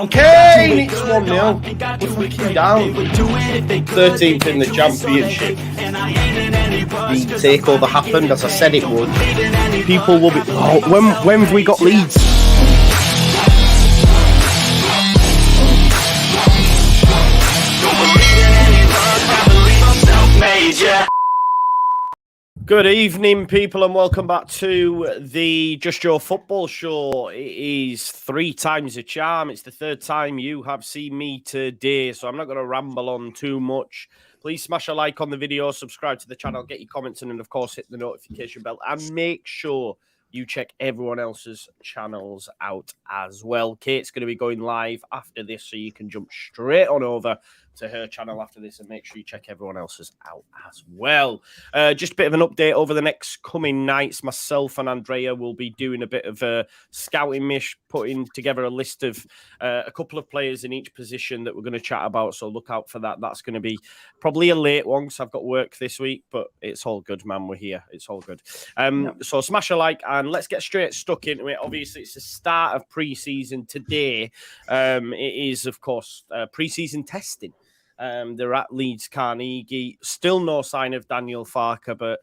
Kane, it's 1-0. We're freaking down. 13th in the championship. The takeover happened as I said it would. People will be. Oh, when have we got Leeds? Good evening, people, and welcome back to the Just Joe Football Show. It is 3 times a charm. It's the 3rd time you have seen me today, so I'm not going to ramble on too much. Please smash a like on the video, subscribe to the channel, get your comments in, and of course hit the notification bell, and make sure you check everyone else's channels out as well. Kate's going to be going live after this, so you can jump straight on over to her channel after this, and make sure you check everyone else's out as well. Just a bit of an update over the next coming nights. Myself and Andrea will be doing a bit of a scouting mish, putting together a list of a couple of players in each position that we're going to chat about, so look out for that. That's going to be probably a late one because I've got work this week, but it's all good, man. We're here. It's all good. So smash a like and let's get straight stuck into it. Obviously, it's the start of pre-season today. It is, of course, pre-season testing. They're at Leeds Carnegie. Still no sign of Daniel Farke, but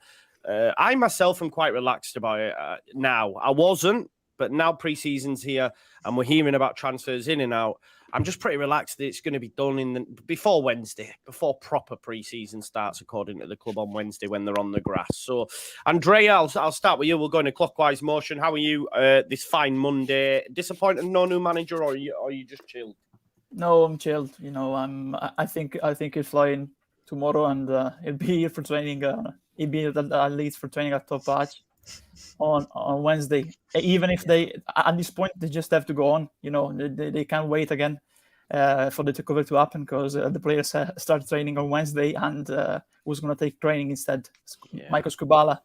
I myself am quite relaxed about it now. I wasn't, but now pre-season's here and we're hearing about transfers in and out. I'm just pretty relaxed that it's going to be done before Wednesday, before proper pre-season starts, according to the club on Wednesday when they're on the grass. So, Andrea, I'll start with you. We'll go in a clockwise motion. How are you this fine Monday? Disappointed no new manager, or are you just chilled? No, I'm chilled. You know, I think he'll fly in tomorrow, and he'll be here for training. He'll be at Leeds for training at Top Patch on Wednesday. Even if at this point they just have to go on. You know, they can't wait again for the takeover to happen, because the players start training on Wednesday, and who's going to take training instead? Yeah. Michael Skubala.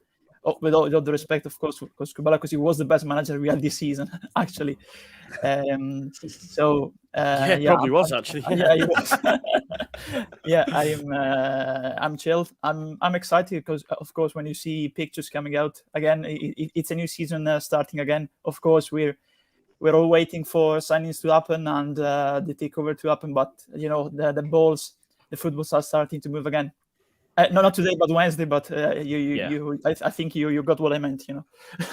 With all the respect, of course, because he was the best manager we had this season, actually. Probably was actually. Yeah, he was. Yeah, I'm chilled. I'm excited because, of course, when you see pictures coming out again, it's a new season starting again. Of course, we're all waiting for signings to happen and the takeover to happen, but you know the footballs are starting to move again. No, not today, but Wednesday. But I think you got what I meant, you know.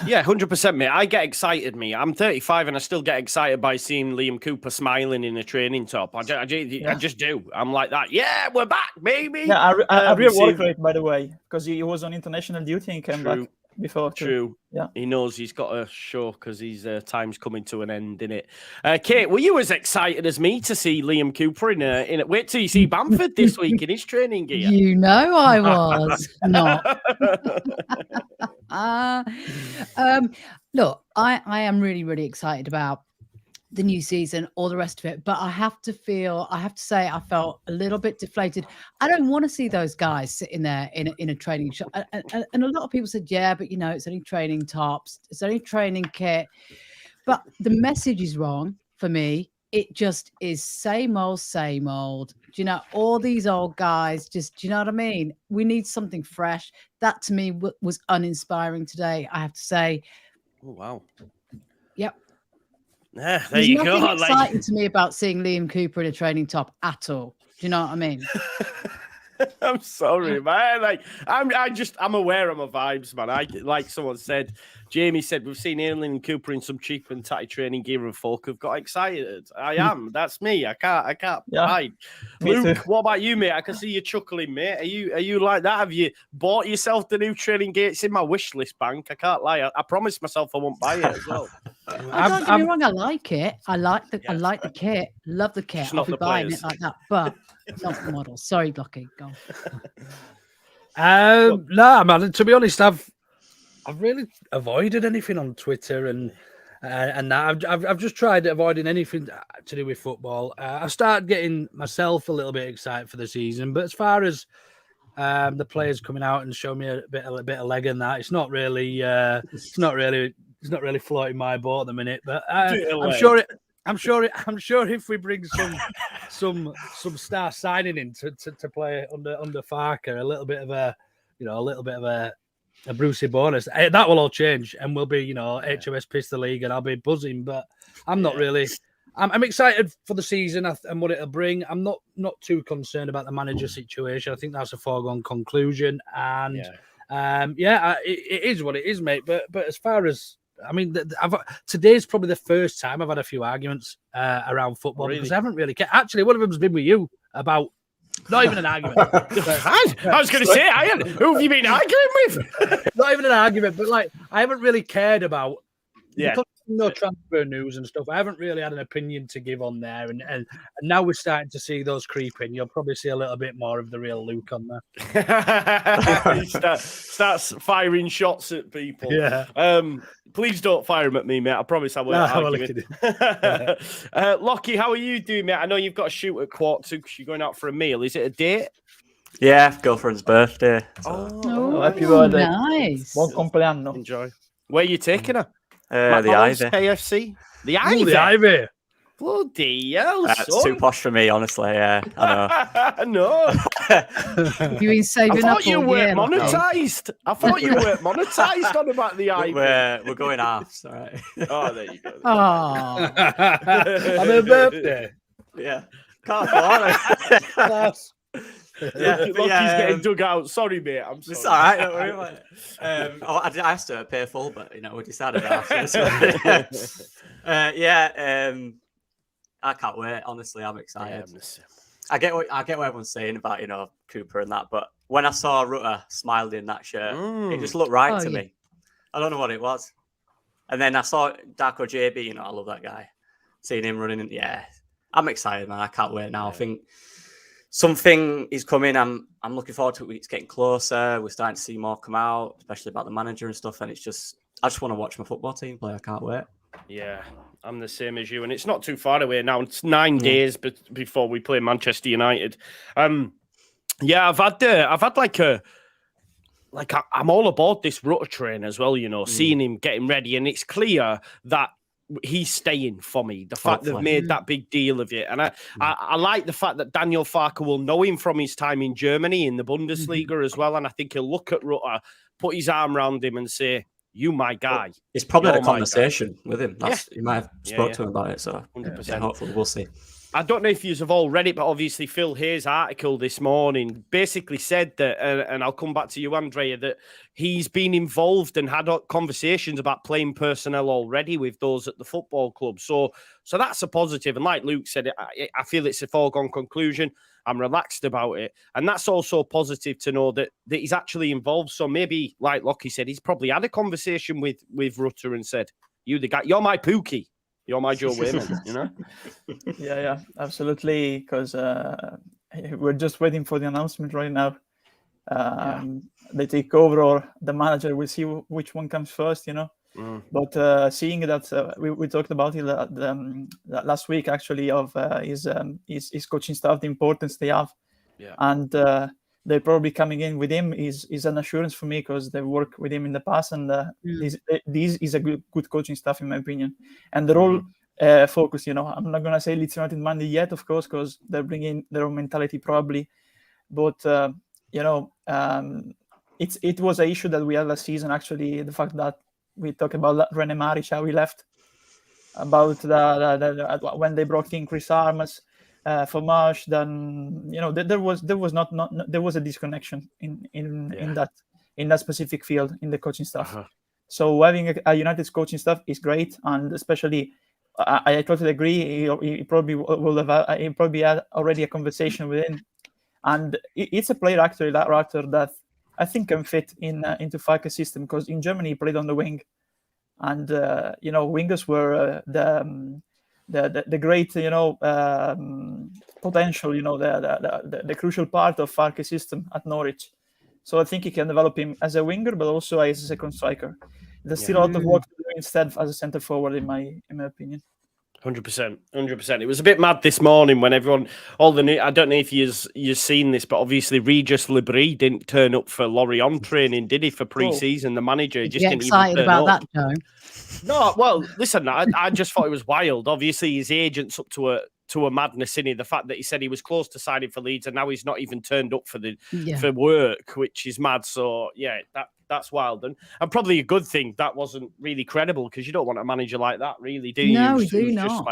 Yeah, 100%, mate. I get excited, me. I'm 35, and I still get excited by seeing Liam Cooper smiling in a training top. I just do. I'm like that. Yeah, we're back, baby. Yeah, I real work rate, by the way, because he was on international duty and came back before. True. Yeah, he knows he's got a show because his time's coming to an end, innit? Kate, were you as excited as me to see Liam Cooper in a wait till you see Bamford this week in his training gear? You know I was not. Look, I am really, really excited about the new season, all the rest of it, but I have to say I felt a little bit deflated. I don't want to see those guys sitting there in a training shop, and a lot of people said, yeah, but you know, it's only training tops, it's only training kit, but the message is wrong for me. It just is same old. Do you know, all these old guys, do you know what I mean? We need something fresh. That to me was uninspiring today, I have to say. Oh, wow. Yep. Yeah, there you go. There's nothing exciting to me about seeing Liam Cooper in a training top at all. Do you know what I mean? I'm sorry, man. I'm aware of my vibes, man. Like someone said, Jamie said, we've seen Liam Cooper in some cheap and tatty training gear, and folk have got excited. I am. That's me. I can't hide. Luke, what about you, mate? I can see you chuckling, mate. Are you like that? Have you bought yourself the new training gear? It's in my wish list bank. I can't lie. I promised myself I won't buy it as well. Don't get me wrong. I like it. I like the kit. Love the kit. I'll be buying it like that, but not the model. Sorry, Blocky. Go on. No, man. To be honest, I've really avoided anything on Twitter and that. I've just tried avoiding anything to do with football. I've started getting myself a little bit excited for the season, but as far as the players coming out and showing me a bit of leg in that, it's not really floating my boat at the minute. But I'm sure if we bring some star signing in to play under Farke, a little bit of a Brucey bonus, that will all change, and we'll be HMS Pistol League, and I'll be buzzing. But I'm not really I'm excited for the season and what it'll bring. I'm not too concerned about the manager situation. I think that's a foregone conclusion. And it is what it is, mate. But as far as today's probably the first time I've had a few arguments around football because I haven't really cared. Actually, one of them's been with you about not even an argument. I was going to say, who have you been arguing with? Not even an argument, but like I haven't really cared about. Because no transfer news and stuff. I haven't really had an opinion to give on there, and now we're starting to see those creep in. You'll probably see a little bit more of the real Luke on there. He starts firing shots at people. Yeah. Please don't fire them at me, mate. I promise I won't argue. Lockie, how are you doing, mate? I know you've got to shoot at 2:15 because you're going out for a meal. Is it a date? Yeah, girlfriend's birthday. So. Oh, happy birthday! Nice. Buon compleanno. Enjoy. Where are you taking her? The Ivy. KFC? The Ivy? Ooh, the Ivy. Bloody hell, It's too posh for me, honestly. Yeah, I know. You've been saving I up thought you weren't monetized. I thought you weren't monetized on about the Ivy. We're going halves, all right. Oh, there you go. Oh, On her birthday. Yeah. Can't afford it. Lockie's getting dug out. Sorry, mate. I'm sorry. It's all right. Don't worry about it. I asked her to pay full, but we decided after. So, I can't wait. Honestly, I'm excited. I get what everyone's saying about Cooper and that, but when I saw Rutter smiled in that shirt, it just looked right to me. I don't know what it was, and then I saw Darko JB. I love that guy. Seeing him running, I'm excited, man. I can't wait now. I think something is coming. I'm looking forward to it. It's getting closer. We're starting to see more come out, especially about the manager and stuff. And I just want to watch my football team play. I can't wait. Yeah, I'm the same as you, and it's not too far away now. It's 9 days before we play Manchester United. I've had I'm all aboard this Rutter train as well. Seeing him getting ready, and it's clear that he's staying for me. The fact they've made that big deal of it. And I like the fact that Daniel Farke will know him from his time in Germany in the Bundesliga as well. And I think he'll look at Rutter, put his arm around him and say, "You my guy." It's probably had a conversation with him. He might have spoke to him about it. So 100%. Hopefully we'll see. I don't know if you have all read it, but obviously Phil Hayes' article this morning basically said that, and I'll come back to you, Andrea, that he's been involved and had conversations about playing personnel already with those at the football club. So that's a positive. And like Luke said, I feel it's a foregone conclusion. I'm relaxed about it. And that's also positive to know that he's actually involved. So maybe, like Lockie said, he's probably had a conversation with Rutter and said, "You the guy, you're my Pookie. You're my Joe Wayman," Yeah, absolutely. Because we're just waiting for the announcement right now. They take over, or the manager. We'll see which one comes first. But seeing that we talked about it last week, actually, of his coaching staff, the importance they have, and they're probably coming in with him is an assurance for me because they worked with him in the past, and this is a good coaching staff in my opinion, and they're all focused. I'm not gonna say Leeds United Monday yet, of course, because they're bringing their own mentality probably, but it was an issue that we had last season. Actually, the fact that we talked about René Maric, how he left, about the when they brought in Chris Armas. For Marsh, then there was a disconnection in that specific field in the coaching staff. So having a United's coaching staff is great, and especially I totally agree. He probably will have he probably had already a conversation with him, and it's a player actually that I think can fit into Farke's system because in Germany he played on the wing, and wingers were the great potential, the crucial part of Farke's system at Norwich. So I think he can develop him as a winger, but also as a second striker. There's still a lot of work to do instead as a centre forward, in my opinion. 100%. It was a bit mad this morning when everyone, I don't know if you've seen this, but obviously Regis Lebris didn't turn up for Lorient training, did he, for pre-season? The manager just didn't excited even turn about up. that, Joe. No, well, listen, I just thought it was wild. Obviously, his agent's up to a madness, in it. The fact that he said he was close to signing for Leeds and now he's not even turned up for work, which is mad. So yeah, that's wild, and probably a good thing that wasn't really credible because you don't want a manager like that, really, do you? No, we do not.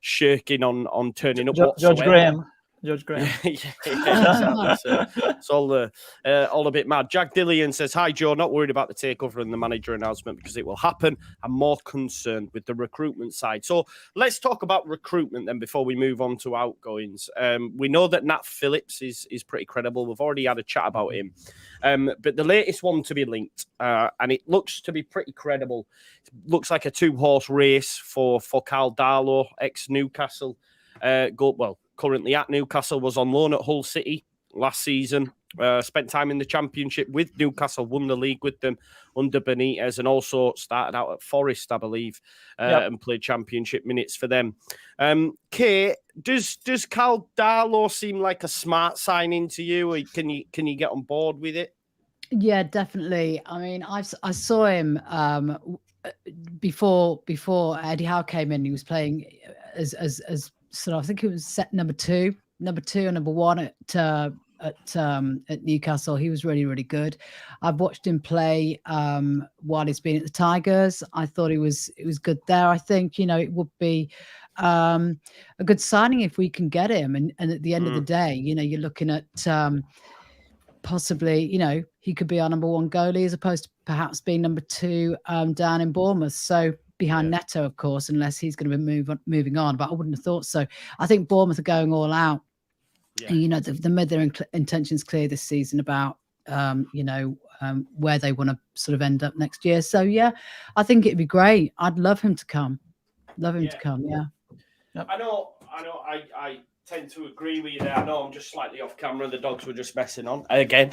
shirking on turning up George whatsoever. Graham. Exactly. So it's all a bit mad. Jack Dillian says, "Hi Joe, not worried about the takeover and the manager announcement because it will happen. I'm more concerned with the recruitment side." So let's talk about recruitment then before we move on to outgoings. We know that Nat Phillips is pretty credible. We've already had a chat about him, but the latest one to be linked, and it looks to be pretty credible. It looks like a 2-horse race for Carl Darlow, ex-Newcastle. Currently at Newcastle, was on loan at Hull City last season, spent time in the Championship with Newcastle, won the league with them under Benitez, and also started out at Forest, I believe, and played Championship minutes for them. Kate, does Carl Darlow seem like a smart signing to you? Or can you get on board with it? Yeah, definitely. I mean, I saw him before Eddie Howe came in. He was playing as sort of, I think he was set number two or number one at Newcastle. He was really, really good. I've watched him play while he's been at the Tigers. I thought it was good there. I think, it would be a good signing if we can get him. And at the end of the day, you're looking at possibly, he could be our number one goalie as opposed to perhaps being number two down in Bournemouth. So behind Neto, of course, unless he's going to be moving on. But I wouldn't have thought so. I think Bournemouth are going all out. Yeah. And, they've made their intentions clear this season about, where they want to sort of end up next year. So, yeah, I think it'd be great. I'd love him to come. Yeah. Yep. I know. I tend to agree with you there. I know I'm just slightly off camera. The dogs were just messing on again.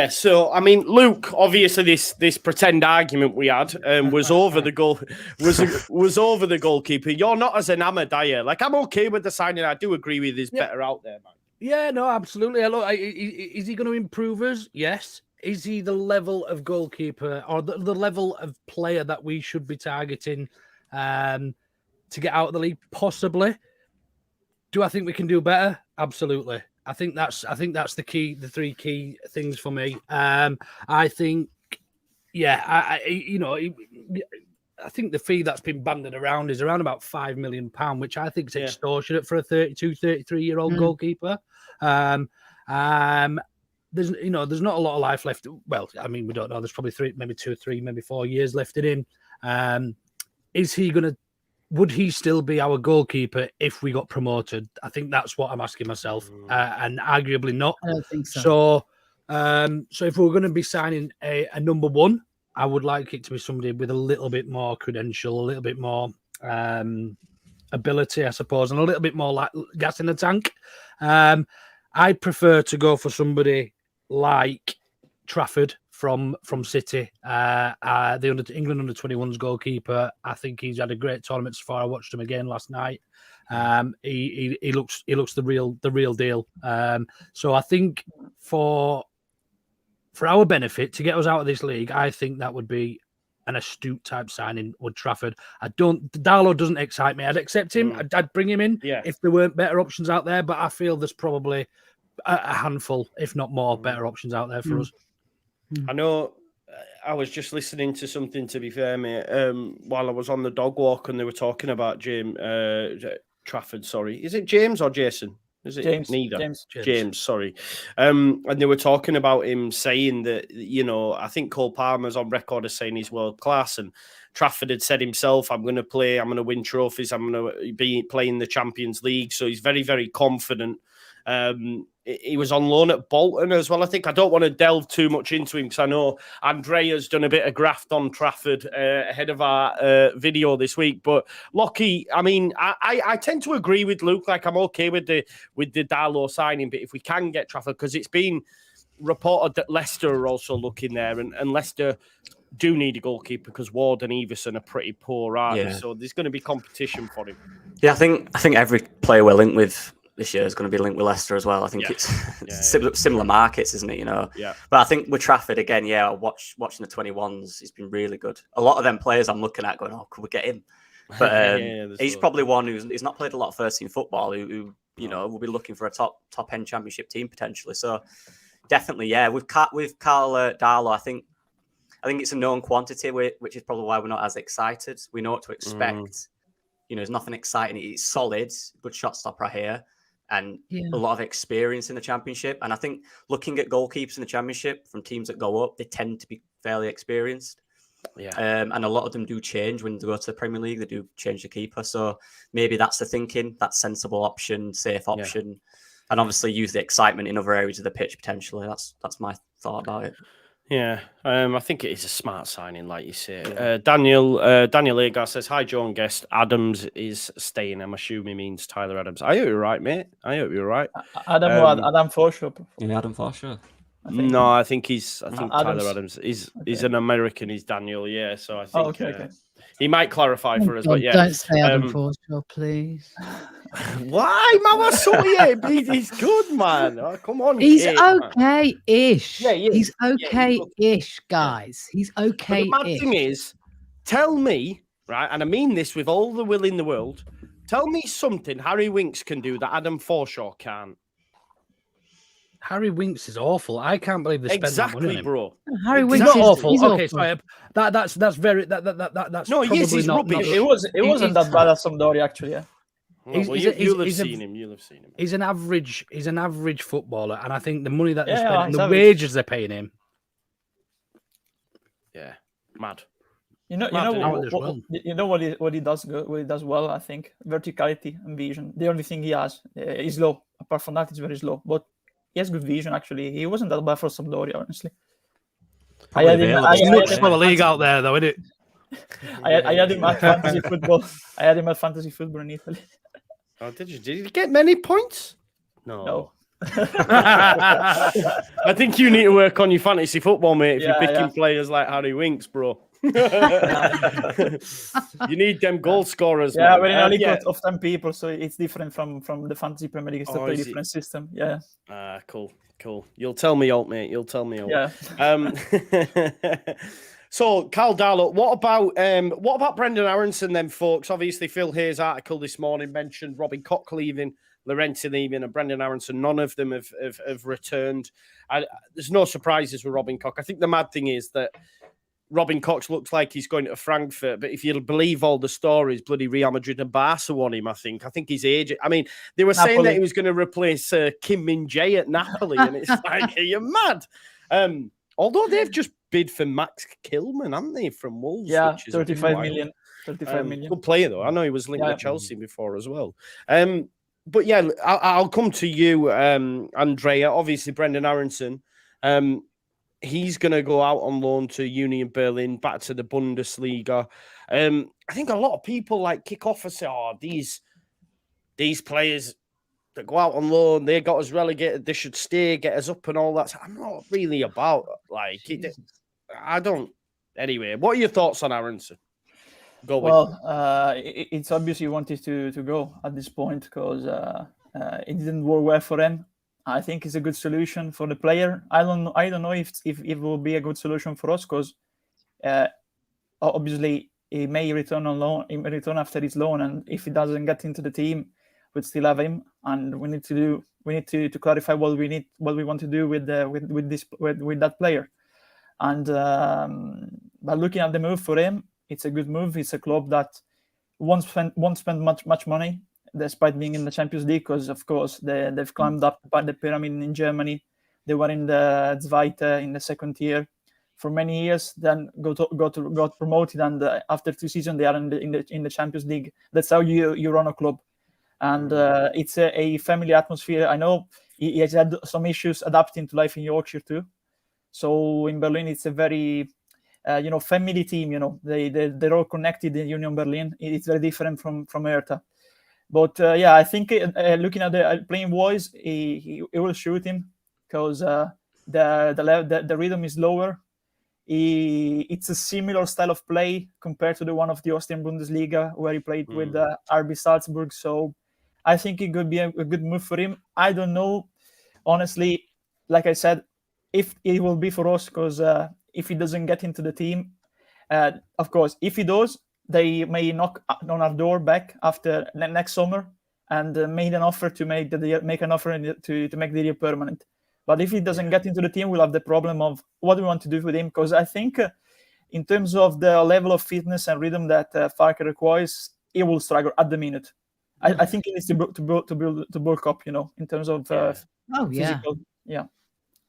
So I mean, Luke, obviously this pretend argument we had was over the goal was over the goalkeeper. You're not as enamoured, are you? Like, I'm okay with the signing. I do agree with there's better out there, man. Yeah, no, absolutely. Look, is he going to improve us? Yes. Is he the level of goalkeeper or the level of player that we should be targeting to get out of the league? Possibly. Do I think we can do better? Absolutely. I think that's the key, the three key things for me. I think, I think the fee that's been banded around is around about £5 million, which I think is extortionate for a 32, 33-year-old goalkeeper. There's not a lot of life left. Well, I mean, we don't know. There's probably 2 or 3, maybe 4 years left in him. Would he still be our goalkeeper if we got promoted? I think that's what I'm asking myself, and arguably not. I don't think so. So if we're going to be signing a number one, I would like it to be somebody with a little bit more credential, a little bit more ability, I suppose, and a little bit more like gas in the tank. I prefer to go for somebody like Trafford from City, the England under-21s goalkeeper. I think he's had a great tournament so far. I watched him again last night. He looks the real deal. So I think for our benefit to get us out of this league, I think that would be an astute type signing. Would Trafford? Darlow doesn't excite me. I'd accept him. I'd bring him in if there weren't better options out there. But I feel there's probably a handful, if not more, better options out there for us. I know. I was just listening to something, to be fair, mate, while I was on the dog walk, and they were talking about Trafford. Sorry, is it James or Jason? Is it James? Neither. James. Sorry. And they were talking about him saying that, I think Cole Palmer's on record as saying he's world class, and Trafford had said himself, I'm going to win trophies, I'm going to be playing the Champions League. So he's very, very confident. He was on loan at Bolton as well, I think. I don't want to delve too much into him because I know Andrea's done a bit of graft on Trafford ahead of our video this week. But Lockie, I mean, I tend to agree with Luke. Like, I'm okay with the Darlow signing, but if we can get Trafford, because it's been reported that Leicester are also looking there, and Leicester do need a goalkeeper because Ward and Everson are pretty poor, aren't they? So there's going to be competition for him. Yeah, I think every player we're linked with this year is going to be linked with Leicester as well. I think it's similar markets, isn't it? Yeah. But I think with Trafford again, watching the 21s, he's been really good. A lot of them players I'm looking at going, oh, could we get him? But he's probably one who's not played a lot of first team football. Who will be looking for a top end Championship team potentially. So definitely, with Carl Darlow, I think it's a known quantity, which is probably why we're not as excited. We know what to expect. there's nothing exciting. It's solid, good shot stopper here, and a lot of experience in the Championship. And I think looking at goalkeepers in the Championship from teams that go up, they tend to be fairly experienced. Yeah. And a lot of them do change when they go to the Premier League. They do change the keeper. So maybe that's the thinking. That's sensible option, safe option, and obviously use the excitement in other areas of the pitch potentially. That's my thought about it. Yeah, I think it is a smart signing, like you say. Daniel Agar says, "Hi, Joe and guest. Adams is staying. I'm assuming means Tyler Adams. I hope you're right, mate. I hope you're right. Adam Forshaw. Yeah, Adam Forshaw. No, I think Tyler Adams is an American. He's Daniel. Yeah, so I think he might clarify for us. But yeah, don't say Adam Forshaw, please. Why, Mama? He's good, man. Oh, come on, he's kid, okay-ish. Yeah, he's okay-ish, guys. He's okay-ish. But the bad thing is, tell me, right, and I mean this with all the will in the world. Tell me something Harry Winks can do that Adam Forshaw can't. Harry Winks is awful. I can't believe they spent that money on him. Bro. Harry Winks is awful. Okay, awful. sorry. That's very that's no, probably he's not. rubbish. It wasn't that bad at Sampdoria, actually. Yeah. You'll have seen him. He's an average footballer, and I think the money that they spent and the wages they're paying him. Yeah, mad. You know what he does well. I think verticality and vision. The only thing he has is low. Apart from that, it's very slow. But he has good vision. Actually, he wasn't that bad for Sampdoria, honestly. There's much for the league out there, though, isn't it? I had him at fantasy football. I had him at fantasy football in Italy. Oh, did you? Did you get many points? No. I think you need to work on your fantasy football, mate. If you're picking players like Harry Winks, bro. You need them goal scorers. Yeah, man. we're in a league of 10 people, so it's different from the fantasy Premier League. It's a very different system. Yeah. Cool. You'll tell me out, mate. You'll tell me out. Yeah. So, Carl Darlow, what about Brendan Aaronson then, folks? Obviously, Phil Hayes' article this morning mentioned Robin Koch leaving, Llorente leaving, and Brendan Aaronson. None of them have returned. There's no surprises with Robin Koch. I think the mad thing is that Robin Koch looks like he's going to Frankfurt, but if you'll believe all the stories, bloody Real Madrid and Barca want him, I think. I think his age... I mean, they were saying that he was going to replace Kim Min-jae at Napoli, and it's like, are you mad? Although they've just bid for Max Kilman, haven't they, from Wolves? Yeah, 35 million. 35 million. Good player, though. I know he was linked with Chelsea before as well. But yeah, I'll come to you, Andrea. Obviously, Brendan Aaronson, he's going to go out on loan to Union Berlin, back to the Bundesliga. I think a lot of people kick off and say, "Oh, these players that go out on loan, they got us relegated, they should stay, get us up and all that." I'm not really about I don't. Anyway, what are your thoughts on Aaronson? It's obvious he wanted to go at this point because it didn't work well for him. I think it's a good solution for the player. I don't know if it will be a good solution for us because obviously he may return on loan. He may return after his loan, and if he doesn't get into the team, we'd still have him. And we need to clarify what we want to do with that player. And by looking at the move for him, it's a good move. It's a club that won't spend much money, despite being in the Champions League, because of course they've climbed up the pyramid in Germany. They were in the Zweite in the second tier for many years. Then got promoted, and after 2 seasons they are in the Champions League. That's how you run a club, and it's a family atmosphere. I know he has had some issues adapting to life in Yorkshire too. So in Berlin, it's a very family team. They're all connected in Union Berlin. It's very different from Hertha. But I think looking at the playing wise, he will shoot him because the rhythm is lower. It's a similar style of play compared to the one of the Austrian Bundesliga where he played with RB Salzburg. So I think it could be a good move for him. I don't know, honestly. Like I said, if it will be for us, because if he doesn't get into the team, of course, if he does, they may knock on our door back after next summer and make an offer to make the deal permanent. But if he doesn't get into the team, we'll have the problem of what do we want to do with him. Because I think in terms of the level of fitness and rhythm that Farke requires, he will struggle at the minute. I think he needs to bulk up, in terms of physical. Yeah.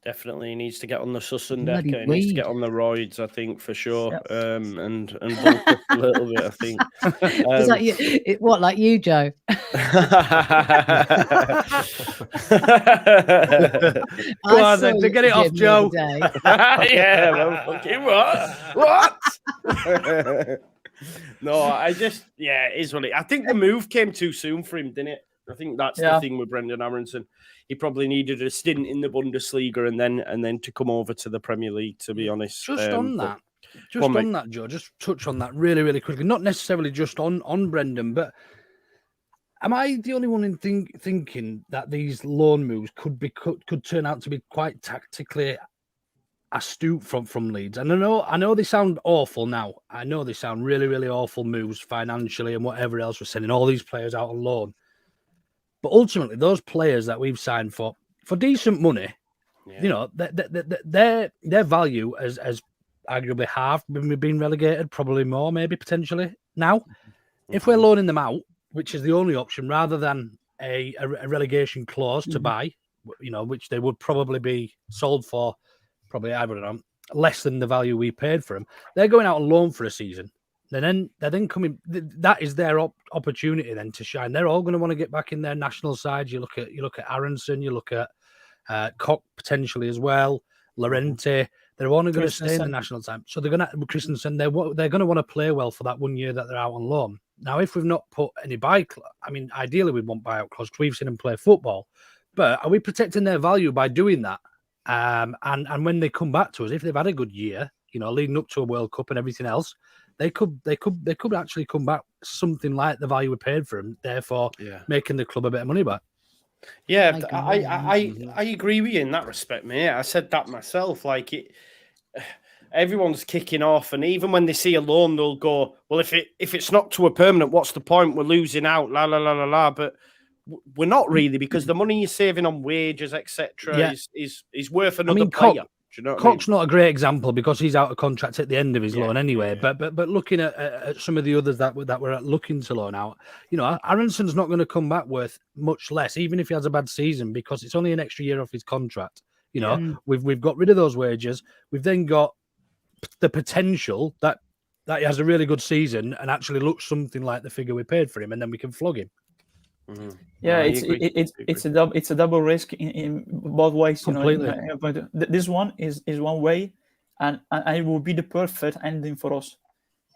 Definitely needs to get on the Sussun Bloody decker. He needs to get on the roids, I think, for sure. And bulk up a little bit, I think. It's like you, what, like you, Joe? Go on then, to get it off, Joe. Yeah, well, fucking what? No, it is what I think the move came too soon for him, didn't it? I think that's the thing with Brendan Aaronson. He probably needed a stint in the Bundesliga and then to come over to the Premier League, to be honest. Just on that, Joe, just touch on that really, really quickly. Not necessarily just on Brendan, but am I the only one in thinking that these loan moves could turn out to be quite tactically astute from Leeds? And I know they sound awful now. I know they sound really, really awful moves financially and whatever else. We're sending all these players out on loan. But ultimately, those players that we've signed for decent money, their value has arguably halved when we've been relegated, probably more, maybe potentially. Now, if we're loaning them out, which is the only option, rather than a relegation clause to buy, which they would probably be sold for, probably, I don't know, less than the value we paid for them, they're going out on loan for a season. They're then coming. That is their opportunity then to shine. They're all going to want to get back in their national side. You look at Aaronson. You look at Koch potentially as well. Lorente. They're only going to stay in the national side. So they're going to Christensen. They're going to want to play well for that 1 year that they're out on loan. Now, if we've not put any buyout, I mean, ideally we'd want buyout clause because we've seen them play football. But are we protecting their value by doing that? And when they come back to us, if they've had a good year, leading up to a World Cup and everything else, they could actually come back something like the value we paid for them, therefore making the club a bit of money back. Yeah, I agree with you in that respect, mate. I said that myself. Like everyone's kicking off, and even when they see a loan, they'll go, "Well, if it's not to a permanent, what's the point? We're losing out." La la la la la. But we're not really, because the money you're saving on wages, etc., is worth another player. Do you know Koch's not a great example because he's out of contract at the end of his loan anyway. Yeah. But looking at some of the others that were looking to loan out, Aaronson's not going to come back worth much less, even if he has a bad season, because it's only an extra year off his contract. We've got rid of those wages. We've then got the potential that he has a really good season and actually looks something like the figure we paid for him, and then we can flog him. Mm-hmm. Yeah, it's a double risk in both ways. Completely. This one is one way, and it will be the perfect ending for us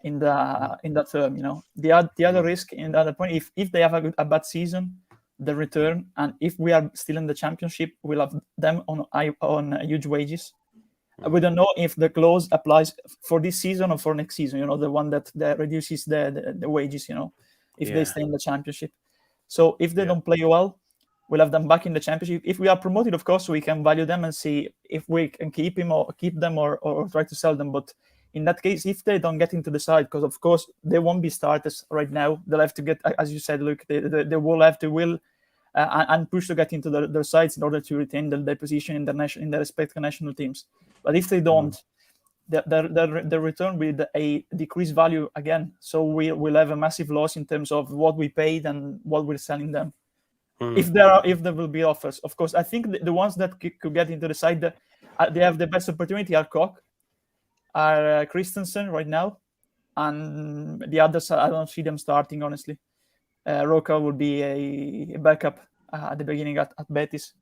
in that term. The other risk in the other point, if they have a bad season, the return, and if we are still in the championship, we'll have them on huge wages. We don't know if the clause applies for this season or for next season. The one that reduces the wages. If they stay in the championship. So if they don't play well, we'll have them back in the championship. If we are promoted, of course, we can value them and see if we can keep them or try to sell them. But in that case, if they don't get into the side, because of course they won't be starters right now, they'll have to get, as you said, Luke, they will have to will and push to get into their sides in order to retain their position in their respective national teams. But if they don't, the return with a decreased value again. So we'll have a massive loss in terms of what we paid and what we're selling them. If there will be offers, of course. I think the ones that could get into the side, they have the best opportunity are Koch, are Christensen right now, and the others I don't see them starting, honestly. Roca will be a backup at the beginning at Betis,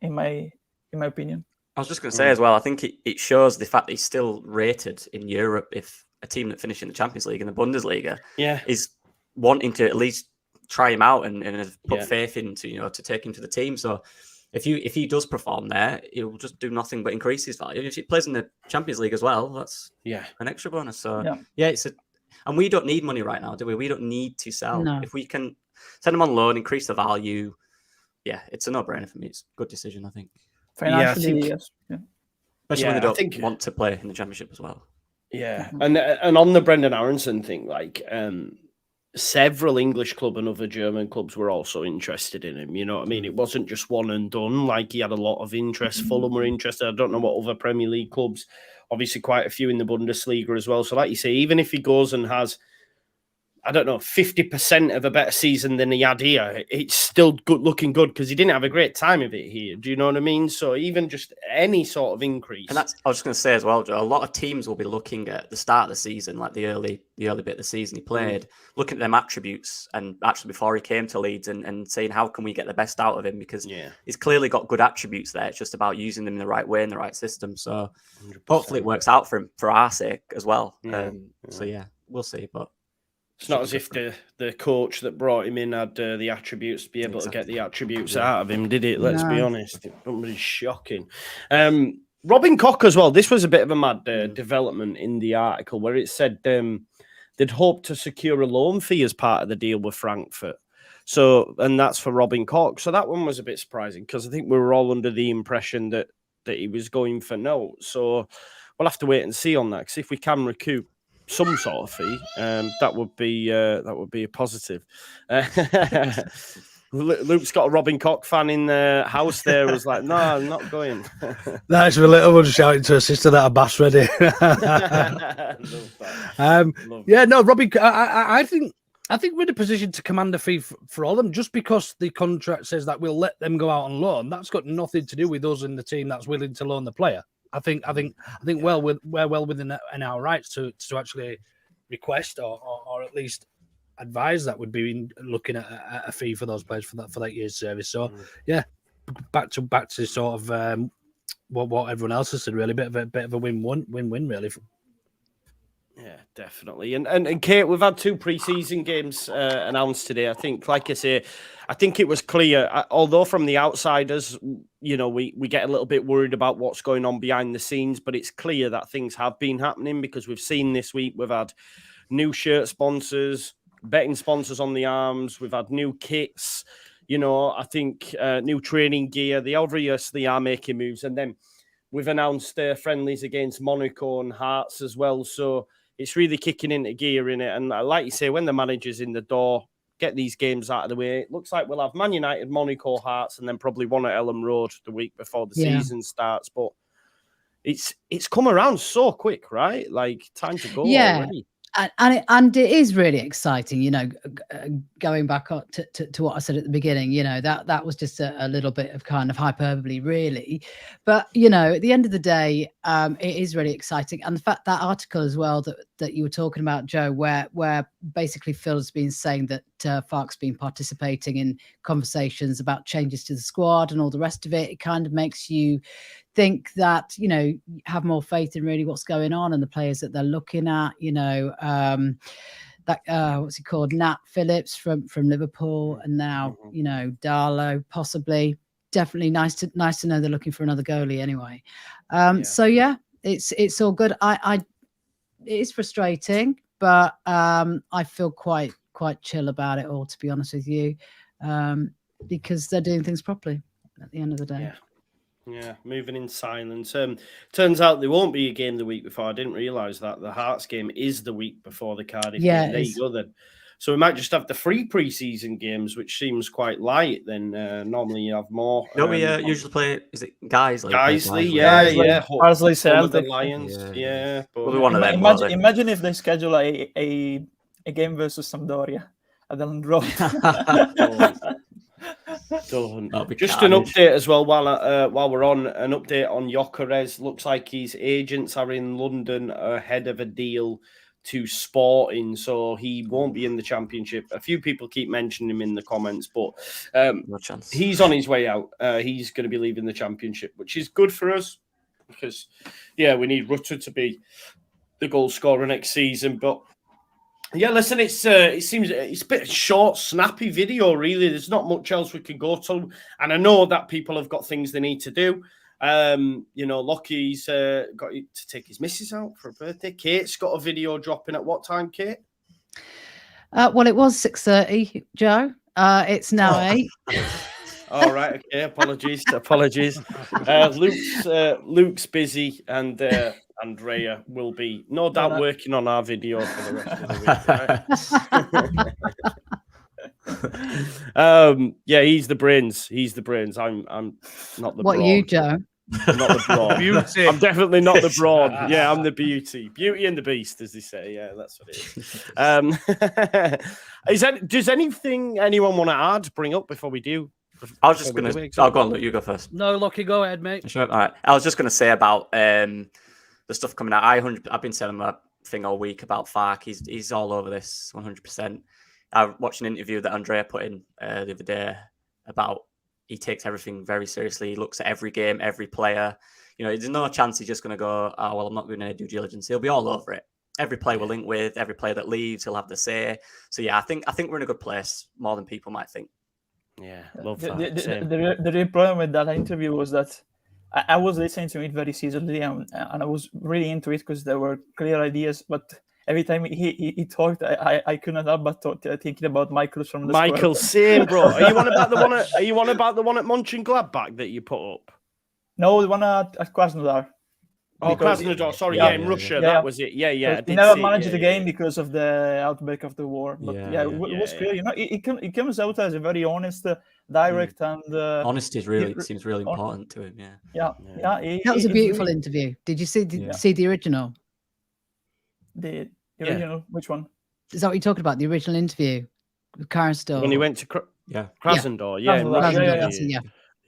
in my opinion. I was just going to say as well, I think it shows the fact that he's still rated in Europe. If a team that finished in the Champions League and the Bundesliga is wanting to at least try him out and put faith into, to take him to the team. So if he does perform there, he'll just do nothing but increase his value. If he plays in the Champions League as well, that's an extra bonus. So and we don't need money right now, do we? We don't need to sell. No. If we can send him on loan, increase the value, it's a no-brainer for me. It's a good decision, I think. Financially, yes. Especially when they don't want to play in the Championship as well. Yeah, and on the Brendan Aaronson thing, like several English club and other German clubs were also interested in him. You know what I mean? It wasn't just one and done. Like, he had a lot of interest. Fulham were interested. I don't know what other Premier League clubs. Obviously, quite a few in the Bundesliga as well. So, like you say, even if he goes and has I don't know, 50% of a better season than he had here, it's still good, looking good because he didn't have a great time of it here. Do you know what I mean? So even just any sort of increase. And that's, I was just going to say as well, Joe, a lot of teams will be looking at the start of the season, like the early bit of the season he played, looking at them attributes, and actually before he came to Leeds and saying, how can we get the best out of him? Because he's clearly got good attributes there. It's just about using them in the right way, in the right system. So 100%. Hopefully it works out for him, for our sake as well. So yeah, we'll see. But it's not as if the coach that brought him in had the attributes to be able to get the attributes out of him, did it? Let's be honest. It was shocking. Robin Koch as well. This was a bit of a mad development in the article where it said they'd hoped to secure a loan fee as part of the deal with Frankfurt. So, and that's for Robin Koch. So that one was a bit surprising because I think we were all under the impression that he was going for no. So we'll have to wait and see on that, because if we can recoup some sort of fee, that would be a positive. Luke's got a Robin Koch fan in the house there. Was like, no, I'm not going. That's the little one shouting to her sister that a bass ready. Robin. I think we're in a position to command a fee for all of them, just because the contract says that we'll let them go out on loan. That's got nothing to do with us in the team that's willing to loan the player. I think we're well within our rights to actually request or at least advise that would be looking at a fee for those players for that year's service. So yeah, back to sort of what everyone else has said. Really, bit of a win-win really. Yeah, definitely. And Kate, we've had 2 pre-season games announced today. I think, like I say, I think it was clear, although from the outsiders, you know, we get a little bit worried about what's going on behind the scenes, but it's clear that things have been happening, because we've seen this week, we've had new shirt sponsors, betting sponsors on the arms, we've had new kits, you know, I think new training gear. They obviously are making moves. And then we've announced friendlies against Monaco and Hearts as well. So it's really kicking into gear in it. And like you say, when the manager's in the door, get these games out of the way. It looks like we'll have Man United, Monaco, Hearts, and then probably one at Ellen Road the week before the season starts. But it's come around so quick, right? Like, time to go already. And it is really exciting, you know, going back up to what I said at the beginning, you know, that was just a little bit of kind of hyperbole, really. But, you know, at the end of the day, it is really exciting. And the fact that article as well that you were talking about, Joe, where basically Phil's been saying that Farke's been participating in conversations about changes to the squad and all the rest of it, it kind of makes you think that, you know, have more faith in really what's going on and the players that they're looking at, you know, that what's he called, Nat Phillips from Liverpool, and now you know, Darlow possibly. Definitely nice to know they're looking for another goalie anyway. So yeah, it's all good. It is frustrating, but I feel quite chill about it all, to be honest with you, because they're doing things properly at the end of the day. Yeah, moving in silence. Turns out there won't be a game the week before. I didn't realise that. The Hearts game is the week before the Cardiff game. There you go then. So we might just have the 3 pre-season games, which seems quite light. Then normally you have more. No, we usually play. Is it Guiseley? Guiseley, yeah. Guiseley, Celtic, the Lions, yeah. We'll be one of them. Imagine if they schedule a game versus Sampdoria at Ellen Road. Just an update as well while we're on, an update on Gyökeres. Looks like his agents are in London ahead of a deal to Sporting, so he won't be in the Championship. A few people keep mentioning him in the comments, but no chance. He's on his way out. He's going to be leaving the Championship, which is good for us because, yeah, we need Rutter to be the goal scorer next season. But yeah, listen, it seems it's a bit short, snappy video, really. There's not much else we can go to. And I know that people have got things they need to do. You know, Lockie's got to take his missus out for a birthday. Kate's got a video dropping at what time, Kate? Well, it was 6:30, Joe. It's now 8. All right, okay. Apologies. Luke's busy, and Andrea will be no doubt working on our video for the rest of the week. Right? Yeah, he's the brains. I'm not the. What broad. are you, Joe? I'm not the broad. Beauty. I'm definitely not the broad. Yeah, I'm the beauty. Beauty and the beast, as they say. Yeah, that's what it is. Does anyone want to add, bring up before we do? I was just going to... I'll go on, Luke, you go first. No, Lockie, go ahead, mate. Sure. All right. I was just going to say about the stuff coming out. I've been saying my thing all week about Fark. He's all over this 100%. I watched an interview that Andrea put in the other day about he takes everything very seriously. He looks at every game, every player. You know, there's no chance he's just going to go, oh, well, I'm not doing any due diligence. He'll be all over it. Every player we're linked with, every player that leaves, he'll have the say. So, yeah, I think we're in a good place, more than people might think. Yeah, love that. The real problem with that interview was that I was listening to it very seriously and I was really into it because there were clear ideas, but every time he talked, I couldn't help but thinking about Michael's from the Michael, same, bro. Are you on about the one? Are you on about the one at Mönchengladbach that you put up? No, the one at Krasnodar. Oh, Krasnodar. Sorry, in Russia. That was it. Yeah. He never managed the game because of the outbreak of the war. But it was clear. You know, it comes out as a very honest, direct, and honesty seems really important to him. Yeah. That was a beautiful interview. Did you see the original? The original, which one? Is that what you're talking about? The original interview with Krasnodar? When he went to Krasnodar,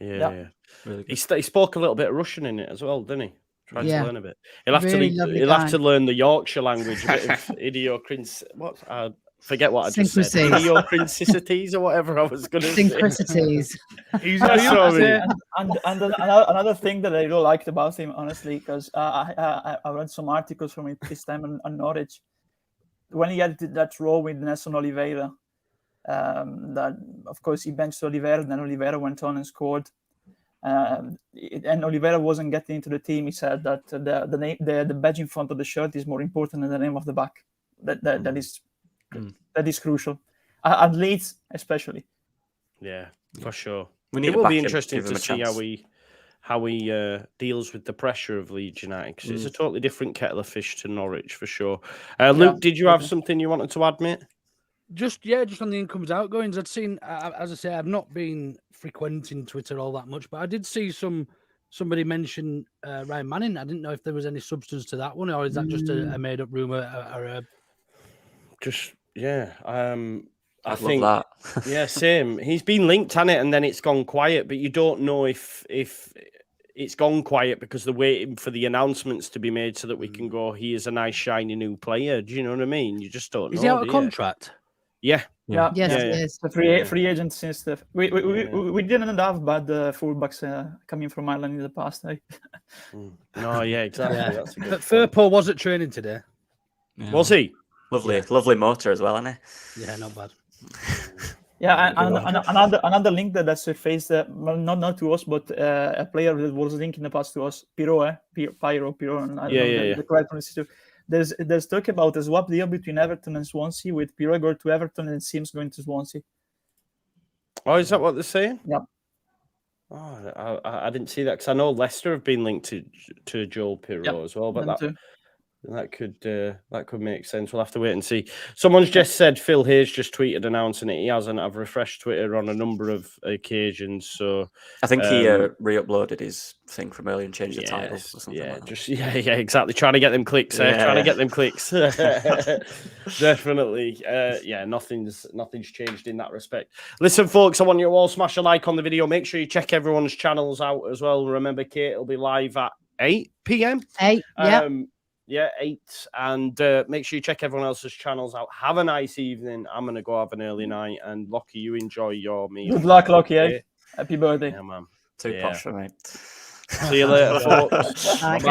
yeah. Really he spoke a little bit of Russian in it as well, didn't he? Tried to learn a bit. He'll have to learn the Yorkshire language, a bit of idiosyncrasies. I forget what I just said. Idiosyncrasies or whatever I was going to say. Synchronicities. And another thing that I really liked about him, honestly, because I read some articles from his time on Norwich. When he had that role with Nelson Oliveira, that of course he benched Oliveira, then Oliveira went on and scored. And Oliveira wasn't getting into the team. He said that the badge in front of the shirt is more important than the name of the back. That is crucial. At Leeds, especially. Yeah, for sure. It will be interesting to see how he deals with the pressure of Leeds United, because it's a totally different kettle of fish to Norwich for sure. Luke, did you have something you wanted to add, mate? Just on the incomes outgoings, I'd seen, as I say, I've not been frequenting Twitter all that much, but I did see somebody mention Ryan Manning. I didn't know if there was any substance to that one, or is that just a made up rumor? I think that. Yeah, same. He's been linked, hasn't it? And then it's gone quiet, but you don't know if it's gone quiet because they're waiting for the announcements to be made so that we can go, he is a nice, shiny new player. Do you know what I mean? You just don't know. Is he out of contract? Yes, the free agents and stuff. We didn't have bad fullbacks coming from Ireland in the past. No, yeah, exactly. Yeah. That's a good but Firpo was at training today. Yeah. Was he? Lovely motor as well, isn't he? Yeah, not bad. Yeah, and another link that surfaced, not to us, but a player that was linked in the past to us, Pyro. And I don't know the correct pronunciation. There's talk about a swap deal between Everton and Swansea, with Pyro going to Everton and Sims going to Swansea. Oh, is that what they're saying? Yeah. Oh, I didn't see that, because I know Leicester have been linked to Joel Pyro as well, but that could make sense. We'll have to wait and see. Someone's just said Phil Hayes just tweeted announcing it. He hasn't. I've refreshed Twitter on a number of occasions. So I think he re-uploaded his thing from earlier and changed the title or something like that. Exactly. Trying to get them clicks. Trying to get them clicks. Definitely. Nothing's changed in that respect. Listen, folks, I want you to all smash a like on the video. Make sure you check everyone's channels out as well. Remember, Kate will be live at 8 p.m. 8. Yeah, 8. And make sure you check everyone else's channels out. Have a nice evening. I'm going to go have an early night. And Lockie, you enjoy your meal. Good luck, Lockie. Happy birthday. Yeah, man. Too posh for me. See you later, folks.